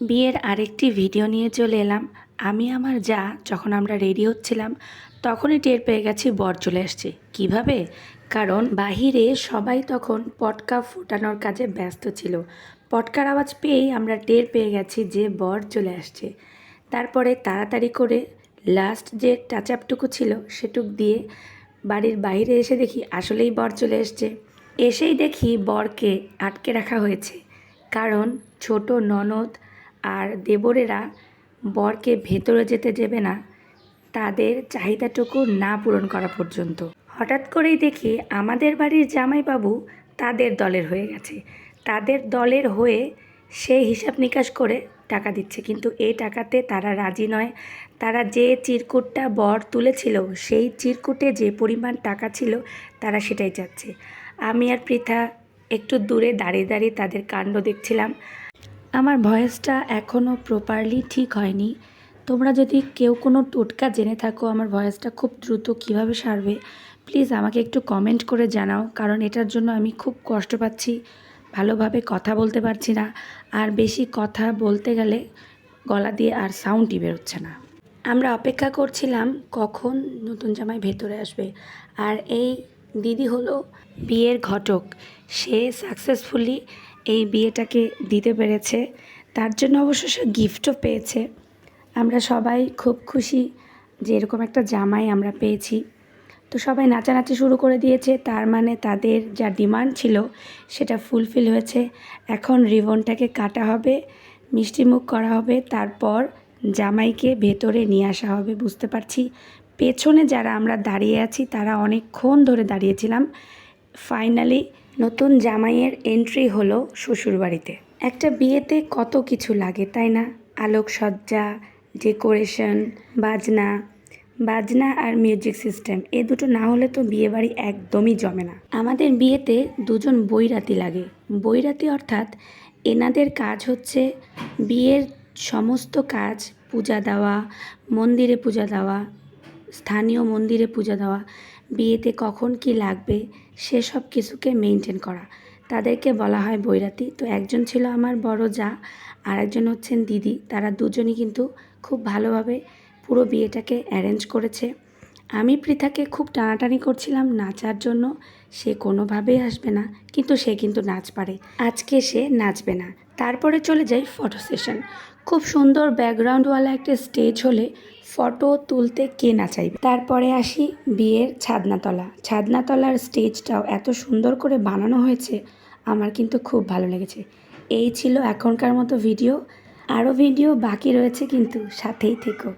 বিয়ের আরেকটি ভিডিও নিয়ে চলে এলাম। আমি আমার যা যখন আমরা রেডি হচ্ছিলাম তখনই টের পেয়ে গেছি বর চলে আসছে। কিভাবে? কারণ বাহিরে সবাই তখন পটকা ফোটানোর কাজে ব্যস্ত ছিল। পটকার আওয়াজ পেয়েই আমরা টের পেয়ে গেছি যে বর চলে আসছে। তারপরে তাড়াতাড়ি করে লাস্ট যে টাচ আপটুকু ছিল সেটুক দিয়ে বাড়ির বাইরে এসে দেখি আসলেই বর চলে এসছে। এসেই দেখি বরকে আটকে রাখা হয়েছে, কারণ ছোট ননদ আর দেবরেরা বরকে ভেতরে যেতে দেবে না তাদের চাহিদাটুকু না পূরণ করা পর্যন্ত। হঠাৎ করেই দেখি আমাদের বাড়ির জামাইবাবু তাদের দলের হয়ে গেছে। তাদের দলের হয়ে সে হিসাব নিকাশ করে টাকা দিচ্ছে, কিন্তু এই টাকাতে তারা রাজি নয়। তারা যে চিরকুটটা বর তুলেছিল সেই চিরকুটে যে পরিমাণ টাকা ছিল তারা সেটাই চাচ্ছে। আমি আর পৃথা একটু দূরে দাঁড়িয়ে দাঁড়িয়ে তাদের কাণ্ড দেখছিলাম। আমার ভয়েসটা এখনও প্রপারলি ঠিক হয়নি। তোমরা যদি কেউ কোনো টোটকা জেনে থাকো আমার ভয়েসটা খুব দ্রুত কিভাবে সারবে, প্লিজ আমাকে একটু কমেন্ট করে জানাও, কারণ এটার জন্য আমি খুব কষ্ট পাচ্ছি। ভালোভাবে কথা বলতে পারছি না, আর বেশি কথা বলতে গেলে গলা দিয়ে আর সাউন্ডই বেরোচ্ছে না। আমরা অপেক্ষা করছিলাম কখন নতুন জামাই ভেতরে আসবে, আর এই দিদি হলো বিয়ের ঘটক। সে সাকসেসফুলি এই বিয়েটাকে দিতে পেরেছে, তার জন্য অবশ্য সে গিফটও পেয়েছে। আমরা সবাই খুব খুশি যে এরকম একটা জামাই আমরা পেয়েছি। তো সবাই নাচানাচি শুরু করে দিয়েছে, তার মানে তাদের যা ডিমান্ড ছিল সেটা ফুলফিল হয়েছে। এখন রিবনটাকে কাটা হবে, মিষ্টিমুখ করা হবে, তারপর জামাইকে ভেতরে নিয়ে আসা হবে। বুঝতে পারছি পেছনে যারা আমরা দাঁড়িয়ে আছি তারা অনেকক্ষণ ধরে দাঁড়িয়েছিলাম। ফাইনালি নতুন জামাইয়ের এন্ট্রি হলো শ্বশুরবাড়িতে। একটা বিয়েতে কত কিছু লাগে তাই না? আলোকসজ্জা, ডেকোরেশন, বাজনা আর মিউজিক সিস্টেম, এ দুটো না হলে তো বিয়েবাড়ি একদমই জমে না। আমাদের বিয়েতে দুজন বৈরাতি লাগে। বৈরাতি অর্থাৎ এনাদের কাজ হচ্ছে বিয়ের সমস্ত কাজ, পূজা দেওয়া, মন্দিরে পূজা দেওয়া, স্থানীয় মন্দিরে পূজা দেওয়া, বিয়েতে কখন কি লাগবে সেসব কিছুকে মেনটেন করা, তাদেরকে বলা হয় বৈরাতি। তো একজন ছিল আমার বড় যা, আর একজন হচ্ছেন দিদি। তারা দুজনই কিন্তু খুব ভালোভাবে পুরো বিয়েটাকে অ্যারেঞ্জ করেছে। আমি পৃথাকে খুব টানাটানি করছিলাম নাচার জন্য, সে কোনোভাবেই আসবে না, কিন্তু সে কিন্তু নাচ পারে। আজকে সে নাচবে না। তারপরে চলে যাই ফটো সেশন। খুব সুন্দর ব্যাকগ্রাউন্ডওয়ালা একটা স্টেজ হলে ফটো তুলতে কে না চাইবে। তারপরে আসি বিয়ের ছাদনাতলা। ছাদনাতলার স্টেজটাও এত সুন্দর করে বানানো হয়েছে, আমার কিন্তু খুব ভালো লেগেছে। এই ছিল এখনকার মতো ভিডিও। আরও ভিডিও বাকি রয়েছে, কিন্তু সাথেই থেকো।